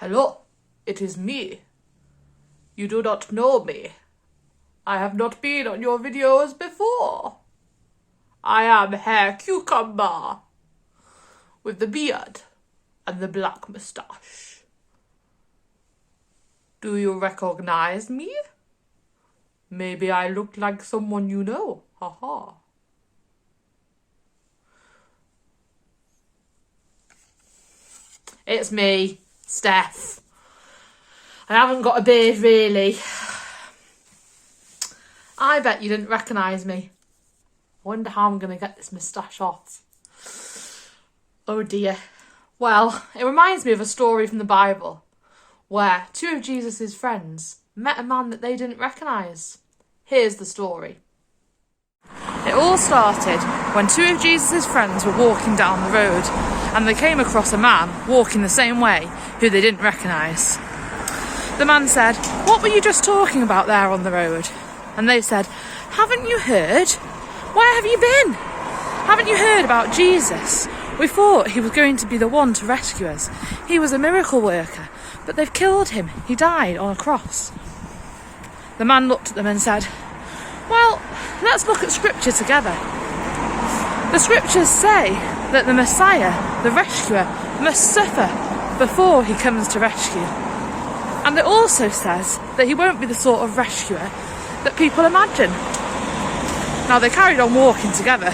Hello, it is me. You do not know me. I have not been on your videos before. I am Hair Cucumber, with the beard and the black moustache. Do you recognize me? Maybe I look like someone you know. Haha. It's me, Steph. I haven't got a beard, really. I bet you didn't recognise me. I wonder how I'm going to get this moustache off. Oh dear. Well, it reminds me of a story from the Bible where two of Jesus' friends met a man that they didn't recognise. Here's the story. It all started when two of Jesus' friends were walking down the road and they came across a man walking the same way who they didn't recognise. The man said, "What were you just talking about there on the road?" And they said, "Haven't you heard? Where have you been? Haven't you heard about Jesus? We thought he was going to be the one to rescue us. He was a miracle worker, but they've killed him. He died on a cross." The man looked at them and said, "Well, let's look at scripture together. The scriptures say that the Messiah, the rescuer, must suffer before he comes to rescue. And it also says that he won't be the sort of rescuer that people imagine." Now, they carried on walking together.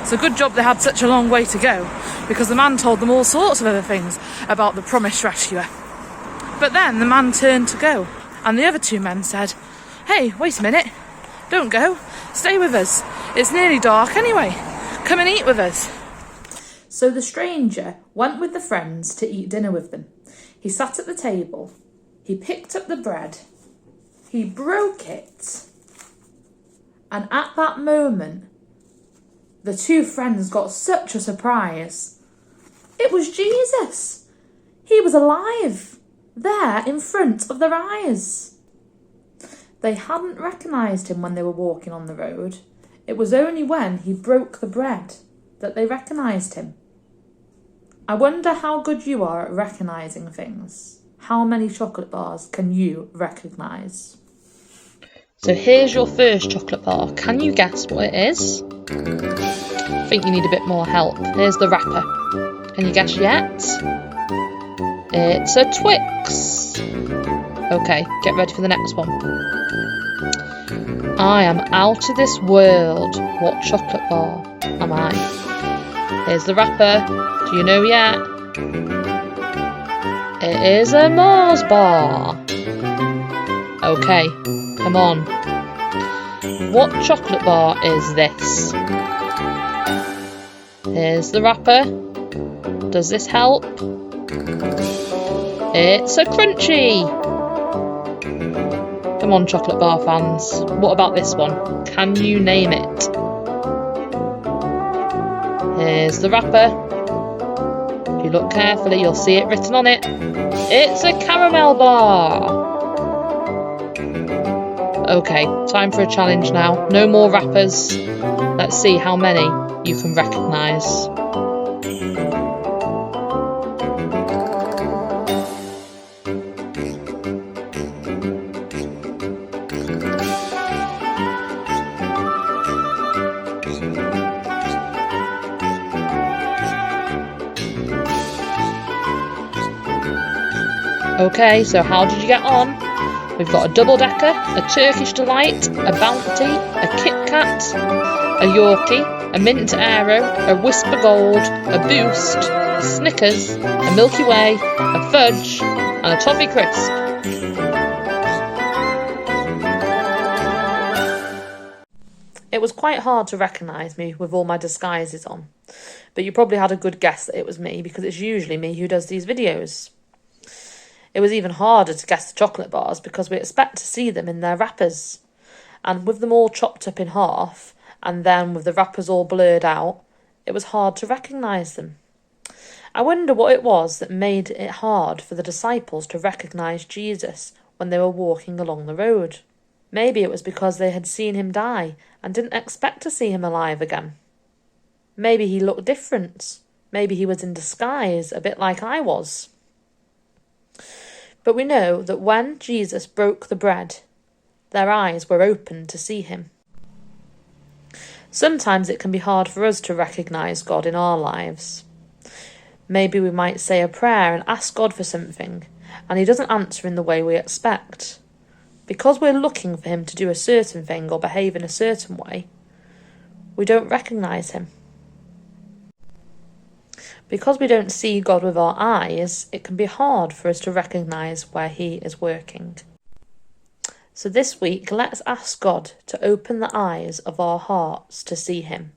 It's a good job they had such a long way to go, because the man told them all sorts of other things about the promised rescuer. But then the man turned to go, and the other two men said, "Hey, wait a minute. Don't go. Stay with us. It's nearly dark anyway. Come and eat with us." So the stranger went with the friends to eat dinner with them. He sat at the table. He picked up the bread. He broke it. And at that moment, the two friends got such a surprise. It was Jesus. He was alive, there in front of their eyes. They hadn't recognised him when they were walking on the road. It was only when he broke the bread that they recognised him. I wonder how good you are at recognising things. How many chocolate bars can you recognise? So here's your first chocolate bar. Can you guess what it is? I think you need a bit more help. Here's the wrapper. Can you guess yet? It's a Twix. Okay, get ready for the next one. I am out of this world. What chocolate bar am I? Here's the wrapper. Do you know yet? It is a Mars bar. Okay, come on. What chocolate bar is this? Here's the wrapper. Does this help? It's a Crunchie. Come on, chocolate bar fans. What about this one? Can you name it? Here's the wrapper. If you look carefully, you'll see it written on it. It's a caramel bar. Okay, time for a challenge now. No more wrappers. Let's see how many you can recognise. Okay, so how did you get on? We've got a double-decker, a Turkish Delight, a Bounty, a Kit Kat, a Yorkie, a Mint Aero, a Whisper Gold, a Boost, a Snickers, a Milky Way, a Fudge, and a Toffee Crisp. It was quite hard to recognise me with all my disguises on, but you probably had a good guess that it was me, because it's usually me who does these videos. It was even harder to guess the chocolate bars because we expect to see them in their wrappers. And with them all chopped up in half, and then with the wrappers all blurred out, it was hard to recognise them. I wonder what it was that made it hard for the disciples to recognise Jesus when they were walking along the road. Maybe it was because they had seen him die and didn't expect to see him alive again. Maybe he looked different. Maybe he was in disguise, a bit like I was. But we know that when Jesus broke the bread, their eyes were opened to see him. Sometimes it can be hard for us to recognise God in our lives. Maybe we might say a prayer and ask God for something, and he doesn't answer in the way we expect. Because we're looking for him to do a certain thing or behave in a certain way, we don't recognise him. Because we don't see God with our eyes, it can be hard for us to recognise where he is working. So this week, let's ask God to open the eyes of our hearts to see him.